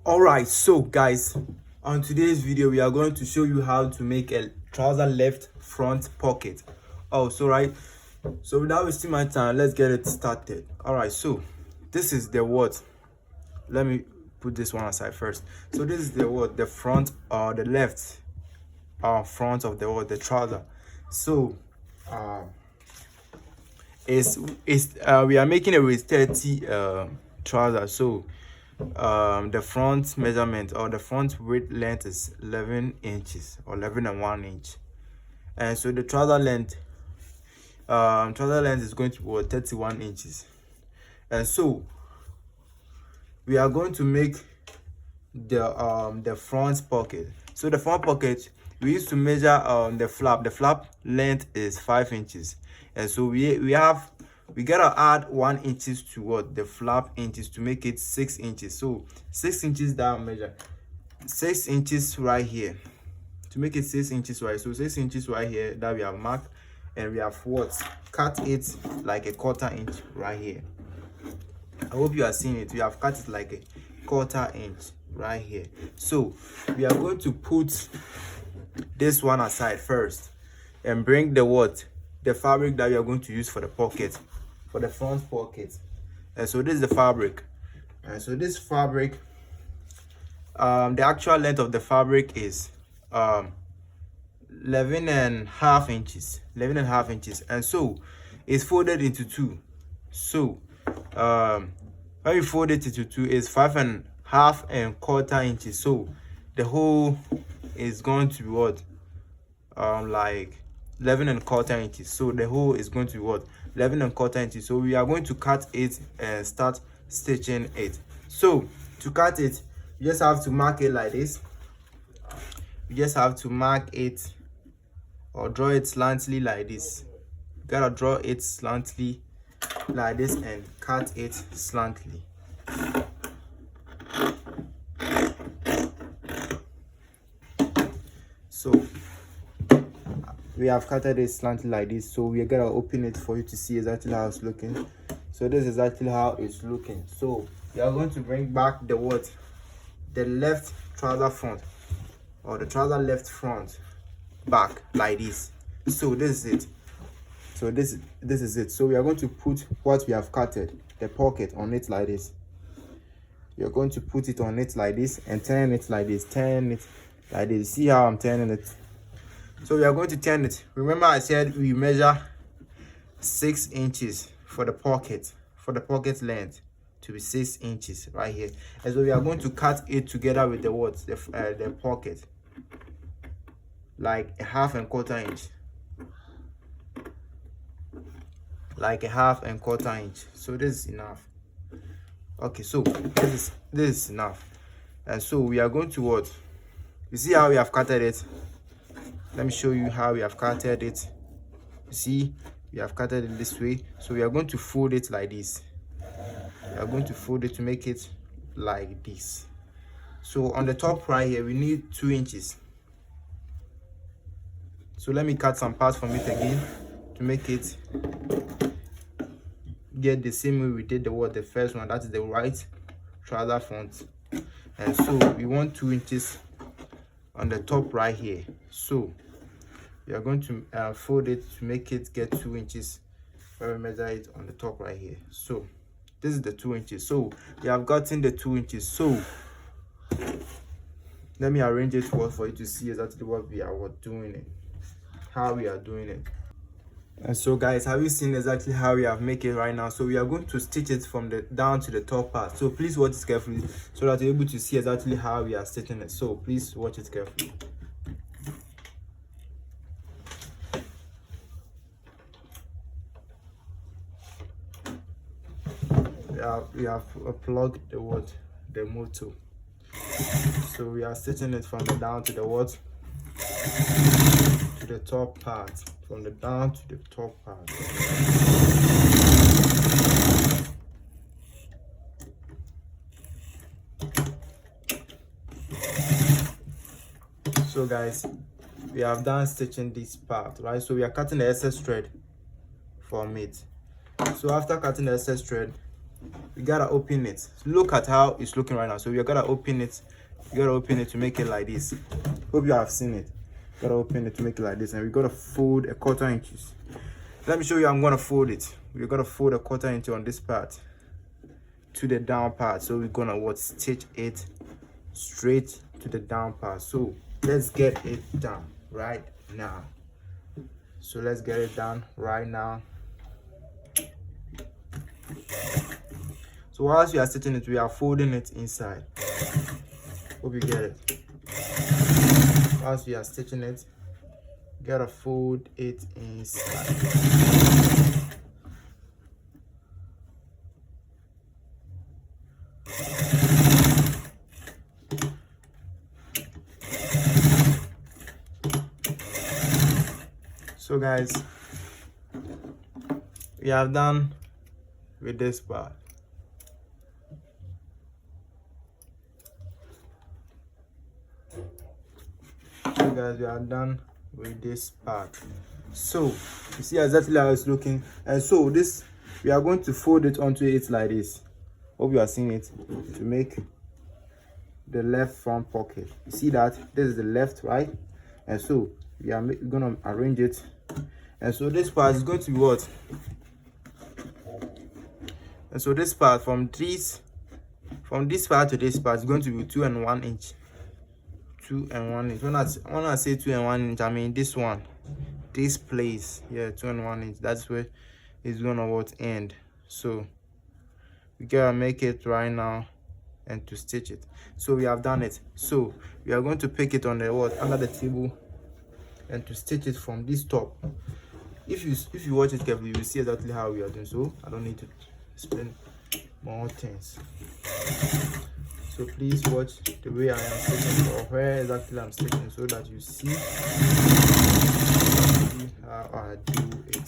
Alright, so guys, on today's video we are going to show you how to make a trouser left front pocket. So without wasting my time, let's get it started. Alright, so this is the what. Let me put this one aside first. So this is the what, the front or the left front of the what, the trouser. So we are making a with 30 trouser. So the front measurement or the front width length is 11 inches or 11 and 1 inch, and so the trouser length is going to be 31 inches. And so we are going to make the front pocket. So the front pocket, we used to measure the flap length is 5 inches, and so we gotta add 1 inches to what the flap inches to make it 6 inches. So 6 inches down, measure 6 inches right here to make it 6 inches, right? So 6 inches right here that we have marked, and we have what, cut it like a 1/4 inch right here. I hope you are seeing it. We have cut it like a 1/4 inch right here. So we are going to put this one aside first and bring the fabric that we are going to use for the pocket, for the front pocket. And so this is the fabric. And so this fabric, the actual length of the fabric is 11.5 inches. And so it's folded into two. So when we fold it into two, is 5.5 and 1/4 inches. So the whole is going to be what, like 11.25 inches. So the whole is going to be what, 11.25 inches. So we are going to cut it and start stitching it. So to cut it, you just have to mark it like this. You just have to mark it or draw it slantly like this. You gotta draw it slantly like this and cut it slantly. So we have cutted it slanted like this. So we are gonna open it for you to see exactly how it's looking. So this is exactly how it's looking. So we are going to bring back the left trouser front or the trouser left front back like this. So this is it. So this is it. So we are going to put what we have cutted, the pocket, on it like this. You're going to put it on it like this and turn it like this. Turn it like this. See how I'm turning it? So we are going to turn it. Remember I said we measure 6 inches for the pocket length to be 6 inches right here. And so we are going to cut it together with the pocket, like 1/2 and 1/4 inch. Like 1/2 and 1/4 inch. So this is enough. Okay, so this is enough. And so we are going to what? You see how we have cutted it? Let me show you how we have cutted it. You see, we have cutted it this way. So we are going to fold it like this. We are going to fold it to make it like this. So on the top right here, we need 2 inches. So let me cut some parts from it again to make it get the same way we did the first one. That is the right trouser front. And so we want 2 inches on the top right here. So we are going to fold it to make it get 2 inches when we measure it on the top right here. So this is the 2 inches. So we have gotten the 2 inches. So let me arrange it for you to see exactly what we are doing it, how we are doing it. And so guys, have you seen exactly how we have make it right now? So we are going to stitch it from the down to the top part. So please watch it carefully so that you're able to see exactly how we are stitching it. So please watch it carefully. We have plugged the motor. So we are stitching it from the down to the to the top part, from the down to the top part. So guys, we have done stitching this part, right? So we are cutting the excess thread from it. So after cutting the excess thread, we gotta open it. Look at how it's looking right now. So we gotta open it. You gotta open it to make it like this. Hope you have seen it. Gotta open it to make it like this, and we gotta fold a 1/4 inches. Let me show you how I'm gonna fold it. We're gonna fold a 1/4 inch on this part to the down part. So we're gonna stitch it straight to the down part. So let's get it done right now. So let's get it done right now. So whilst we are stitching it, we are folding it inside. Hope you get it. Whilst we are stitching it, you gotta fold it inside. So guys, we have done with this part. So guys, we are done with this part. So you see exactly how it's looking, and so this we are going to fold it onto it like this. Hope you are seeing it, to make the left front pocket. You see that this is the left, right? And so we are gonna arrange it, and so this part is going to be what? And so this part from this part to this part is going to be 2 and 1 inch. 2 and 1 inch. When I say 2 and 1 inch, I mean this one, this place. Yeah, 2 and 1 inch. That's where it's gonna end. So we gotta make it right now and to stitch it. So we have done it. So we are going to pick it on the under the table and to stitch it from this top. If you watch it carefully, you will see exactly how we are doing. So I don't need to explain more things. So please watch the way I am stitching, or where exactly I'm stitching, so that you see how I do it.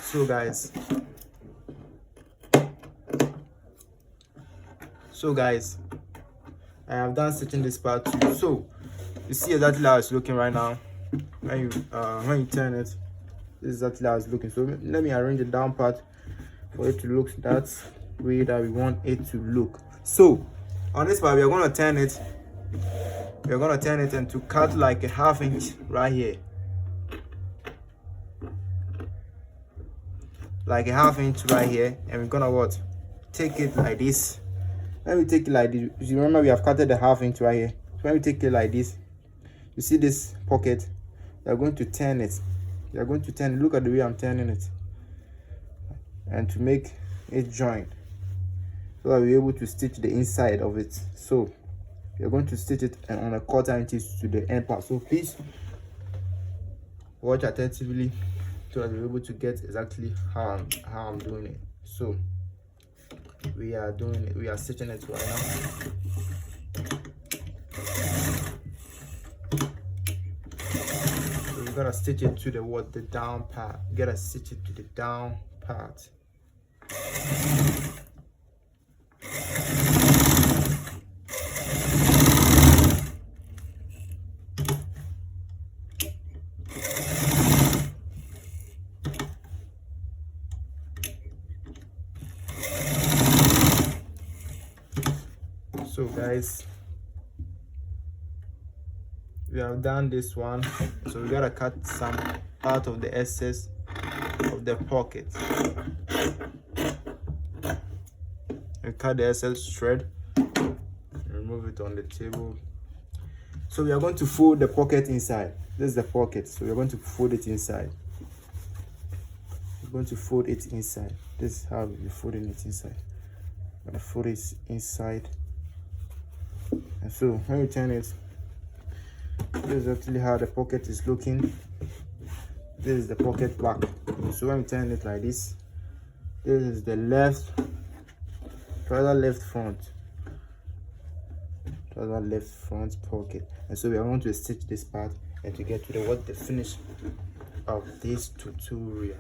So guys, I have done stitching this part too. So you see exactly how it's looking right now. When you turn it, this is exactly how it's looking. So let me arrange the down part for it to look that way that we want it to look. So on this part, we are going to turn it. We are going to turn it and to cut like a 1/2 inch right here, like a 1/2 inch right here, and we're gonna take it like this. When we take it like this, you remember we have cut the 1/2 inch right here. So when we take it like this, you see this pocket, we are going to turn it. We are going to turn it. Look at the way I'm turning it, and to make it join, so that we're able to stitch the inside of it. So we are going to stitch it on a 1/4 inches to the end part. So please watch attentively so that you're able to get exactly how I'm doing it. So we are doing it. We are stitching it right now. So you gotta stitch it to the down part. You gotta stitch it to the down part. So guys, we have done this one. So we gotta cut some part of the excess of the pocket. We cut the excess thread, remove it on the table. So we are going to fold the pocket inside. This is the pocket, so we're going to fold it inside. We're going to fold it inside. This is how we're folding it inside. I'm gonna fold it inside. And so when you turn it, this is actually how the pocket is looking. This is the pocket back. So when you turn it like this, this is the trouser left front pocket. And so we are going to stitch this part and to get to the finish of this tutorial.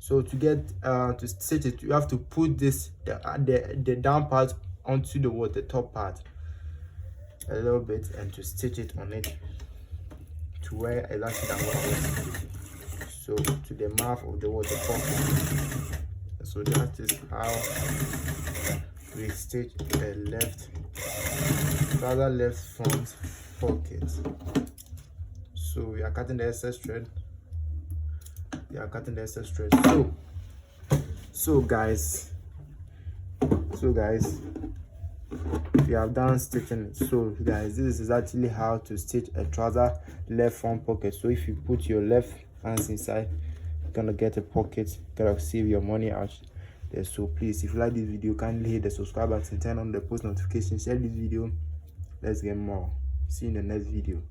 So to get to stitch it, you have to put this the down part onto the top part a little bit, and to stitch it on it to where exactly that one. so to the mouth of the water pocket. So that is how we stitch the left front pocket. So we are cutting the excess thread. So guys, we have done stitching. So guys, this is actually how to stitch a trouser left front pocket. So if you put your left hands inside, you're gonna get a pocket, gonna save your money out there. So please, if you like this video, kindly hit the subscribe button, turn on the post notification, share this video. Let's get more. See you in the next video.